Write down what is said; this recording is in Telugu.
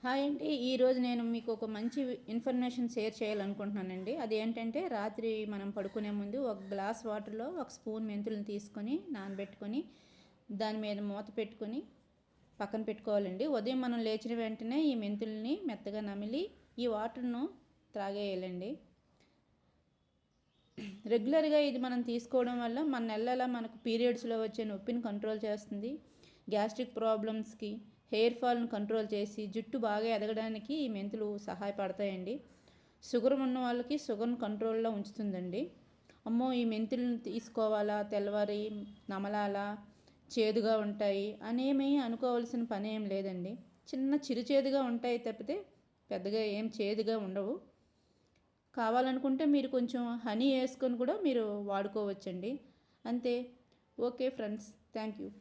హాయ్ అండి. ఈరోజు నేను మీకు ఒక మంచి ఇన్ఫర్మేషన్ షేర్ చేయాలనుకుంటున్నానండి. అది ఏంటంటే రాత్రి మనం పడుకునే ముందు ఒక గ్లాస్ వాటర్లో ఒక స్పూన్ మెంతులను తీసుకొని నానబెట్టుకొని దాని మీద మూత పెట్టుకొని పక్కన పెట్టుకోవాలండి. ఉదయం మనం లేచిన వెంటనే ఈ మెంతుల్ని మెత్తగా నమిలి ఈ వాటర్ను త్రాగేయాలండి. రెగ్యులర్గా ఇది మనం తీసుకోవడం వల్ల మన నెలలా మనకు పీరియడ్స్లో వచ్చే నొప్పిని కంట్రోల్ చేస్తుంది. గ్యాస్ట్రిక్ ప్రాబ్లమ్స్కి, హెయిర్ ఫాల్ను కంట్రోల్ చేసి జుట్టు బాగా ఎదగడానికి ఈ మెంతులు సహాయపడతాయండి. షుగర్ ఉన్న వాళ్ళకి షుగర్ను కంట్రోల్లో ఉంచుతుందండి. అమ్మో ఈ మెంతులను తీసుకోవాలా, తెల్లవారి నమలాలా, చేదుగా ఉంటాయి అనేమి అనుకోవాల్సిన పని ఏం లేదండి. చిన్న చిరుచేదుగా ఉంటాయి తప్పితే పెద్దగా ఏం చేదుగా ఉండవు. కావాలనుకుంటే మీరు కొంచెం హనీ వేసుకొని కూడా మీరు వాడుకోవచ్చండి. అంతే. Okay friends, thank you.